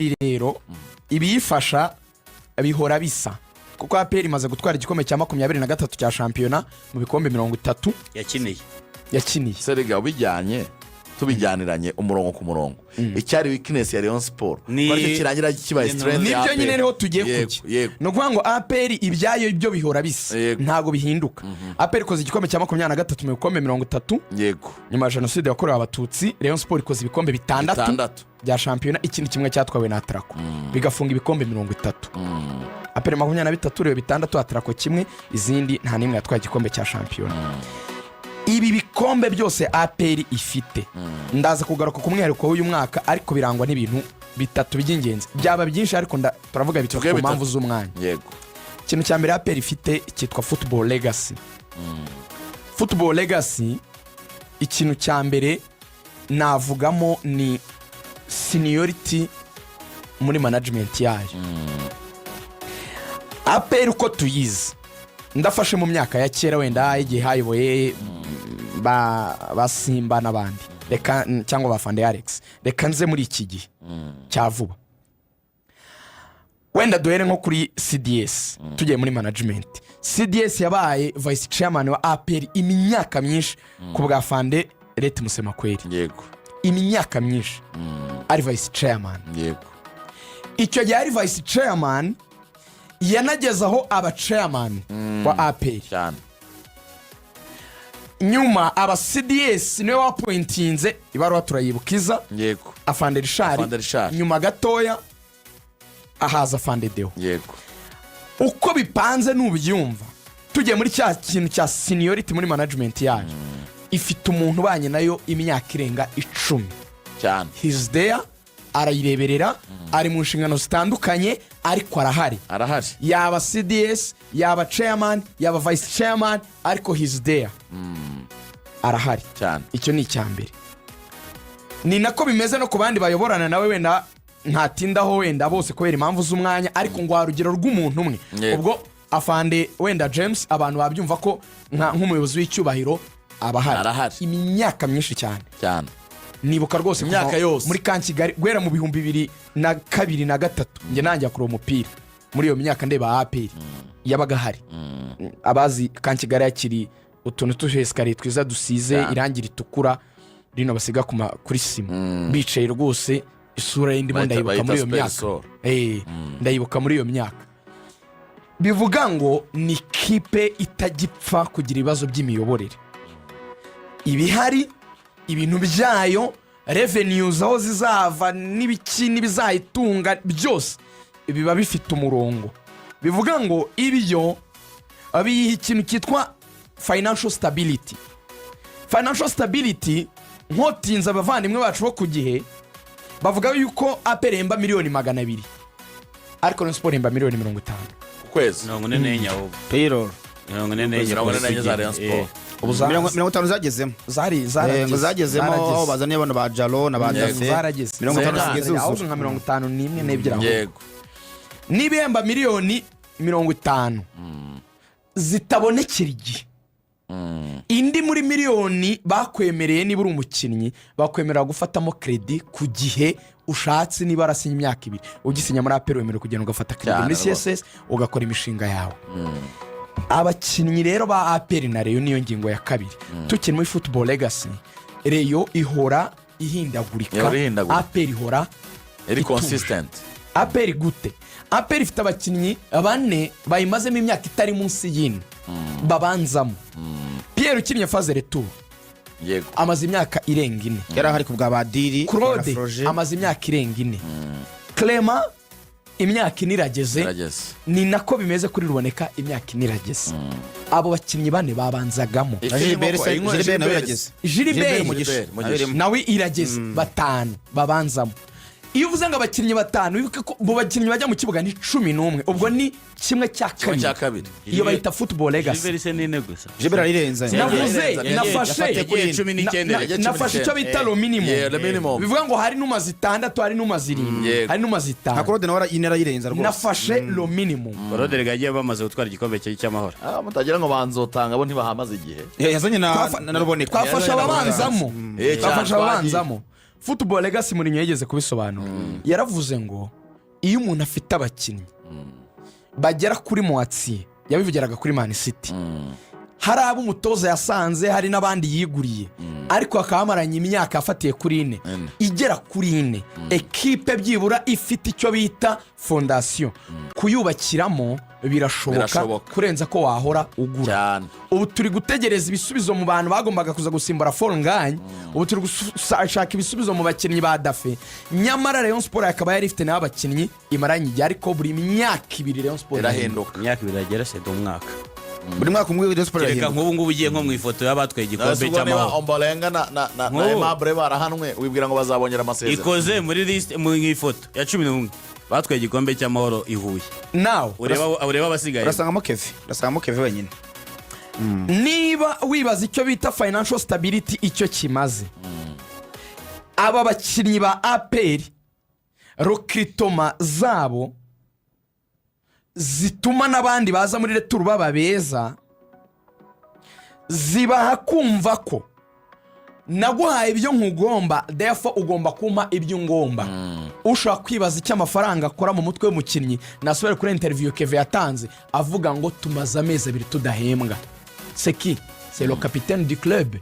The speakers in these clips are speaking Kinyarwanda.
rero ibiyifasha bihora bisa kuko APR imaze gutwara igikombe cya 23 cya shampiyona mu bikombe 30 yakiniye Serega ubijyanye tubijyaniranye umurongo ku murongo icyari weakness ya Rayon Sport baricyo kirangira kibaye strength nibyo nyine niho tugiye kuki no kuvuga ngo APR ibyayo ibyo bihora bisa ntago bihinduka APR ikoze igikombe cya 23 mu bikombe 30 yego nyuma ya jenoside yakorewe abatutsi Rayon Sport ikoze ibikombe 6 bya shampiyona ikindi kimwe cyatwawe na Atrako bigafunga ibikombe 30 APR 23 rero 6 Atrako kimwe izindi nta nimwe yatwaye igikombe cya shampiyona ibi bikombe byose APR ifite ndaza kugaruka ku mwihariko w'uyu mwaka ariko birangwa n'ibintu bitatu by'ingenzi byaba byinshi ariko turavuga bitatu ku mpamvu z'umwanya yego ikintu cya mbere APR ifite cyitwa football legacy football legacy ikintu cya mbere navugamo ni seniority muri management yayo APR uko tuyizi ndafashe mu myaka ya kera wenda igihe hayoboye ba Simba n'abandi reka cyangwa ba Fande Alex reka nze muri iki gihe cya vuba wenda duhere nko kuri CDS tugiye muri management CDS yabaye vice chairman wa APR imyaka myinshi ku bwa Fande Leti Musemakweli yego imyaka myinshi ari vice chairman yego icyo gihe ari vice chairman yanagezaho aba chairman wa APR cyane nyuma aba CDS niwe wapointinze ibaruwa turayibukiza yego Afande Richard nyuma gatoya ahaza Fande Deo yego uko bipanze n'ubyumva tugiye muri cya kintu cya seniority muri management yayo ifite umuntu banye nayo imyaka irenga 10 cyane he's there arayireberera ari mu nshingano zitandukanye ariko arahari yaba CDS yaba chairman yaba vice chairman ariko he's there arahari cyane icyo ni icyambere ni nako bimeze no ku bandi bayoborana nawe wenda ntatindaho wenda bose kubera impamvu z'umwanya ariko ngo arugero rw'umuntu umwe ubwo Afande wenda James abantu babyumva ko nk'umuyobozi w'icyubahiro abahari imyaka myinshi cyane nibuka rwose imyaka yose muri Kankigali gwera mu 2002 na 3 nge nanjye akora umupira muri iyo myaka ndeba APR yabaga hari abazi Kankigali yakiri utuntu tusheskari twiza dusize irangira itukura rino basiga kuri sima bicaye rwose isura y'indimo ndayibuka muri iyo myaka ndayibuka muri iyo myaka bivuga ngo ni kipe itagipfa kugira ibibazo by'imiyoborere ibihari ibintu byayo revenues aho zizava n'ibiki n'ibizayitunga byose biba bifite umurongo bivuga ngo ibyo abiyiha ikintu cyitwa financial stability nkotinza abavandimwe bacu bo ku gihe bavuga yuko APR emba miliyoni 200 ariko no sport emba miliyoni 50 ukwezi 44 payroll 44 za Rayon Sport 50 zagezemo zagezemo aho bazaniye abantu ba Jalo na ba Dafe 50 zigeze aho nka 51 n'ebyira yego nibemba miliyoni 50 zitabonekera igihe indi muri miliyoni bakwemereye niba uri umukinnyi bakwemerera gufatamo credit ku gihe ushatse niba arasinya imyaka 2 ugisinya muri APR wemerera kugenda ugafata credit muri CSS ugakora imishinga yawe abakinnyi rero ba APR na Rayon niyo ngingo ya kabiri tukiri muri football legacy Rayon ihora ihindagurika APR ihora iri consistent APR gute APR ifite abakinnyi bane bayimazemo imyaka itari munsi y'ine babanzamo Pierre ukinnye phase retour yego amaze imyaka irenga 4 yari hari kubwa badiri Claude amaze imyaka irenga 4 Clement imyaka inirageze ni nako bimeze kuri Ruboneka imyaka inirageze abo bakinnyi bane babanzagamo Gilbert nawe irageze batanu babanzamo iyo uvuze ngo abakinnyi batanu wibuke ko bo bakinnyi bajya mu kibuga ni 11 ubwo ni kimwe cya kabiri iyo bayita football legacy Gilbert se nine gusa Gilbert arirenze navuze nafashe icyo bita lo minimum bivuga ngo hari numa zitandatu hari numa zirindwi hari numa zitanu Claude nawe inera yirenza rwose nafashe lo minimum Roderick yagiye bamaze gutwara igikombe cy'amahoro mutagira ngo banzotanga bo ntibahamaze igihe yazanye na Ruboneka twafasha ababanzamo football legacy Mourinho yigeze kubisobanura yaravuze ngo iyo umuntu afite abakinnyi bagera kuri Moitié yabivugiraga kuri Man City hari abo umutoza yasanze hari n'abandi yiguriye ariko akamaranye imyaka afatiye kuri 4 igera kuri 4 equipe byibura ifite icyo bita fondation kuyubakiramo birashoboka kurenza ko wahora ugura. Ubu turi gutegereza ibisubizo mu bantu bagombaga kuza gusimbura Nganye, ubu turi gushaka ibisubizo mu bakinnyi ba Dafe. Nyamara Rayon Sport akaba yari ifite n'abakinnyi imaranye igihe ariko buri myaka 2 Rayon Sport irahinduka, imyaka 2 iragera se do mwaka buri mwaka umwe Rayon Sport reka nk'ubu ngubu ugiye nko mu ifoto y'abatwaye igikombe cy'amahoro Ombolenga na Aimable barahanwe wibwira ngo bazabongera amasezerano ikoze muri list mu ifoto ya 11 batwaye igikombe cy'amahoro ihuye now ureba abasigaye urasangamo Kevin wenyine. Niba wibaza icyo bita financial stability icyo kimaze aba bakinnyi ba APR recruitment zabo zituma n'abandi baza muri retour baba beza zibaha kumva ko naguhaye ibyo nkugomba therefore ugomba kumpa ibyo ngomba. Ushaka kwibaza icyo amafaranga akora mu mutwe w'umukinnyi nasubire kuri interview Kevin yatanze avuga ngo tumaze amezi 2 tudahembwa. C'est qui? C'est le capitaine du club.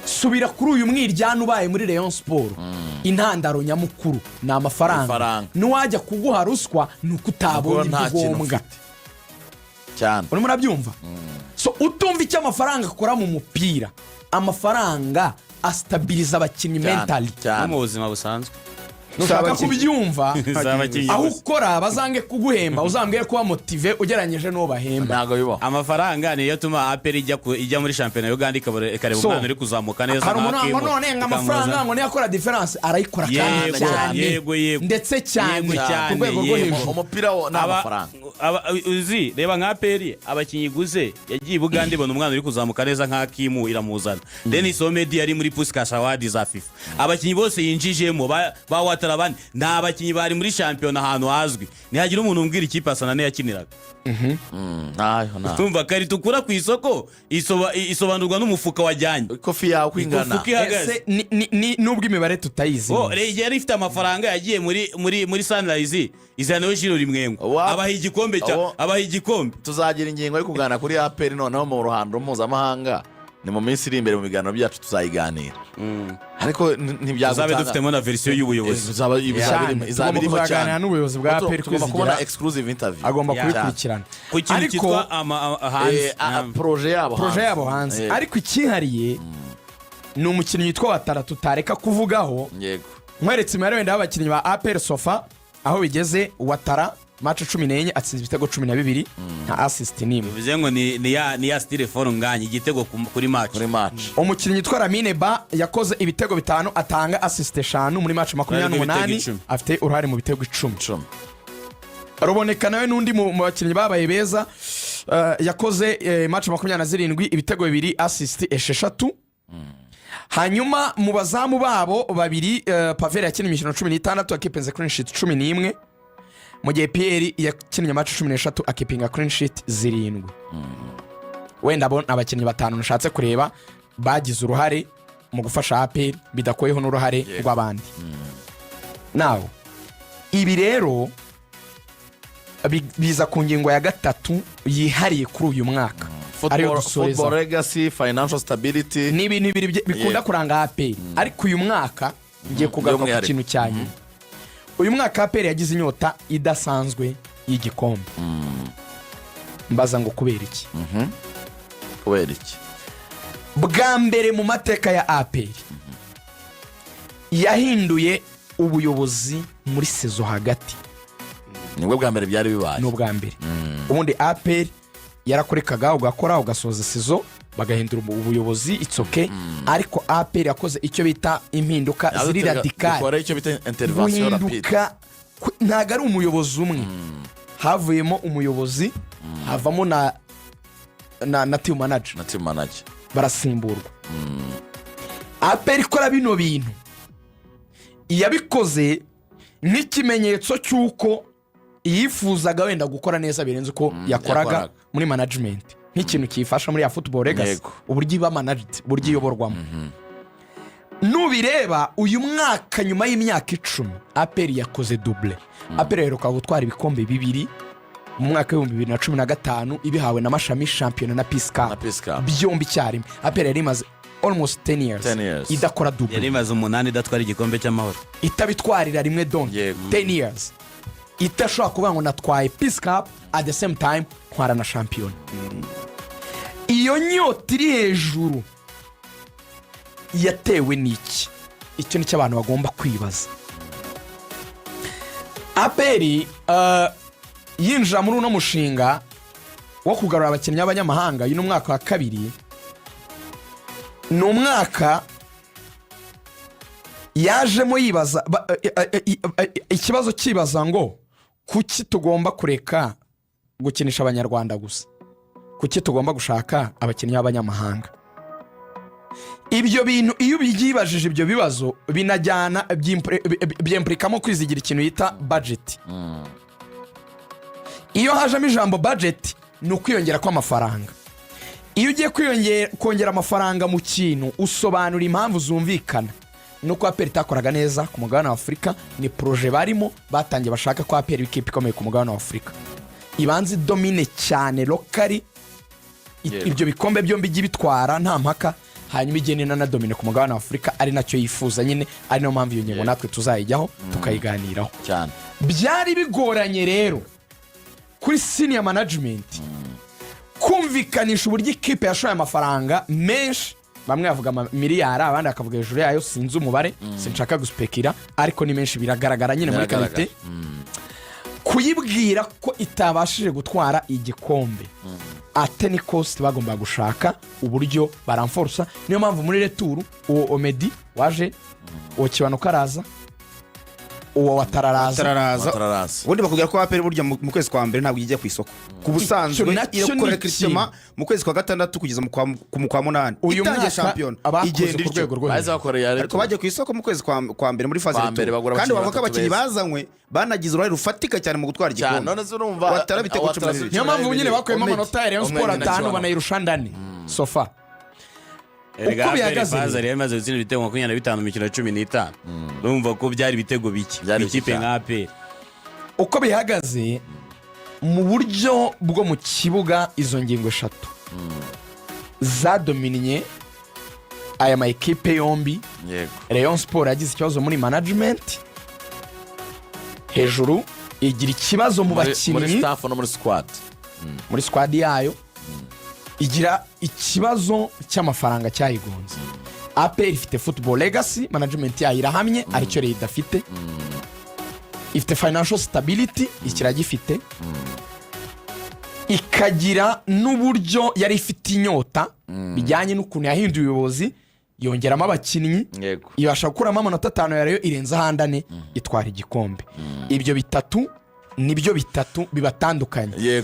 Subira kuri uyu mwiryana ubaye muri Rayon Sport intandaro nyamukuru na amafaranga nuwajya kuguha ruswa nukutabonye ngombwa cyane. Urimo urabyumva? So utumva icyo amafaranga akora mu mupira, amafaranga astabiliza abakinnyi mentally mu buzima busanzwe. Nushaka kubyumva aho ukora bazange kuguhemba uzambwire ko motive ugeranyije no bahemba ntago bibaho. Amafaranga niyo tuma APR ijya muri championnat ya Uganda ikareba umwana uri kuzamuka neza nka Kimo. None amafaranga ngo niyo akora difference arayikora kandi cyane ndetse cyane ku rwego rwo hejuru. Umupira n'amafaranga uzi reba nka APR abakinyi guze yagiye Uganda ibona umwana uri kuzamuka neza nka Kimo iramuzana Denis Omedi yari muri Puskas Award za FIFA abakinyi bose yinjijemo ba abandi n'abakinyi bari muri champion ahantu hazwi nihagira umuntu umbwira ikipe Zandani yakiniraga. Tumva kari tukura ku isoko isobanurwa n'umufuka wajyanye kofi yawe kwingana nubwo imibare tutayizi. Rege yari ifite amafaranga yagiye muri Sunrise izanawe jiro rimwengo abaha igikombe tuzagira ingingo yo kugana kuri APR noneho mu ruhando mpuzamahanga ni mu minsi iri imbere mu biganiro byacu tuzayiganira. Ariko ntibyazabe dufitemo na version y'ubuyobozi izaba irimo cyane n'ubuyobozi bwa APR kubona exclusive interview agomba kubikurikirana ku kintu cyitwa hanze projet yabo hanze. Ariko ikihariye ni umukinnyi witwa Watara tutareka kuvugaho. Yego nkweretse imibare wenda y'abakinnyi ba APR Sofa aho bigeze. Watara match 14 atsinze ibitego 12 nta assist nimwe. Bivuze ngo ni ya style Nganye igitego kuri match. Umukinnyi yitwa Lamine Ba yakoze ibitego 5 atanga assist 5 muri match 28 afite uruhare mu bitego 10. Ruboneka nawe n'undi mu bakinnyi babaye beza yakoze match 27 ibitego 2 assist 6. Hanyuma mu bazamu babo babiri Pavel yakinnye imikino 16 akipenze clean sheet 11 mu gihe Pierre yakinnye match 13 akipinga clean sheet 7. Wenda abakinnyi 5 nashatse kureba bagize uruhare mu gufasha APR bidakoyeho n'uruhare rw'abandi. Nawo ibi rero biza ku ngingo ya 3 yihariye kuri uyu mwaka. Football legacy, financial stability ni ibintu bikunda kuranga APR. Ariko uyu mwaka ngiye kugaruka ku kintu cyanye. Uyu mwaka APR yagize inyota idasanzwe y'igikombe. Mbaza ngo kubera iki? Kubera iki? Bwa mbere mu mateka ya APR yahinduye ubuyobozi muri sezo hagati. Nibwo bwa mbere byari bibaye. No bwa mbere. Ubundi APR yarakorekaga ugakora ugasoza sezo bagahindura ubuyobozi it's okay. Ariko APR yakoze icyo bita impinduka ziri radicale. Ikora icyo bita intervention rapide. Ntago ari umuyobozi umwe. Havuyemo umuyobozi havamo na team manager. Barasimburwa. APR ikora bino bintu yabikoze nk'ikimenyetso cyuko yifuzaga wenda gukora neza birenze uko yakoraga muri management. Nk'ikintu kifasha muri ya football legacy uburyo iba managed buryo iyoborwamo. nubireba uyu mwaka nyuma y'imyaka 10 APR yakoze double. APR iheruka gutwara ibikombe bibiri mu mwaka wa 2015 ibihawe na Mashami Champion na Peace Cup byombi cyarimwe. APR yari imaze almost 10 years idakora double, yari imaze 8 idatwara igikombe cy'amahoro, itabitwarira rimwe don 10 years itashobora kuvuga ngo natwaye Peace Cup at the same time ntwara na Champion. Iyo nyota iri hejuru yatewe n'iki? Icyo ni cyo abantu bagomba kwibaza. APR yinjira muri uno mushinga wo kugarura abakinnyi b'abanyamahanga y'uno mwaka wa kabiri. Ni umwaka yajemo yibaza ikibazo kibaza ngo kuki tugomba kureka gukinisha abanyarwanda gusa, kuki tugomba gushaka abakinnyi b'abanyamahanga. Ibyo bintu iyo byibajije ibyo bibazo binajyana byimprikamo kwizigira ikintu yita budget. Iyo hajemo ijambo budget ni ukwiyongera kw'amafaranga. Iyo ugiye kongera amafaranga mu kintu usobanura impamvu zumvikana. Nuko APR itakoraga neza ku mugabane wa Afurika, ni projet barimo batangiye bashaka ko APR ikipe ikomeye ku mugabane wa Afurika ibanze domine cyane lokali, ibyo bikombe byombi by'ibitwara nta mpaka, hanyuma igene na domine ku mugabane wa Afurika, ari nacyo yifuza nyine, ari no mpamvu iyo ngingo natwe tuzayijyaho tukayiganiraho cyane. Byari bigoranye rero kuri senior management kumvikanisha uburyo ikipe yashoye amafaranga menshi, bamwe bavuga miliyari abandi bakavuga hejuru yayo, sinzi umubare, sinshaka guspekira, ariko ni menshi, biragaragara nyine muri kalite. Kuyibwira ko itabashije gutwara igikombe at any cost, bagomba gushaka uburyo baramforsa. Niyo mpamvu muri retour uwo Omedi waje, uwo Kibanuka araza, uwo Watararaza ubundi bakubwira ko APR burya mu kwezi kwa mbere ntabwo ijya ku isoko ku busanzwe, iyo korekritema mu kwezi kwa gatandatu kugeza mu kwa munani itangiye champion igenda ku rwego rwo ariko bagiye ku isoko mu kwezi kwa mbere muri phase retour, kandi bavuga ko abakinnyi bazanywe banagize uruhare rufatika cyane mu gutwara igikombe. None zurumva Watarabitego 12. Niyo mpamvu nyine bakuyemo amanota ya Rayon Sport 5 banayirusha ndani sofa. Erega APR yari yamaze gutsinda ibitego 25 mu mikino 15. Urumva ko byari ibitego bike ikipe nka APR. Uko bihagaze mu buryo bwo mu kibuga, izo ngingo eshatu zadominye aya ma equipe yombi. Rayon Sport yagize ikibazo muri management hejuru, igira ikibazo mu bakinnyi muri staff no muri squad yayo, igira ikibazo cy'amafaranga cyayigonze. APR ifite football legacy, management yayo irahamye, aricyo rero idafite. Ifite financial stability, ikiragifite. Ikagira n'uburyo yari ifite inyota bijyanye n'ukuntu yahinduye ubuyobozi, yongeramo abakinnyi, ibasha gukuramo amanota 5 ya Rayon irenza handane, itwara igikombe. Ibyo bitatu nibyo bitatu bibatandukanye.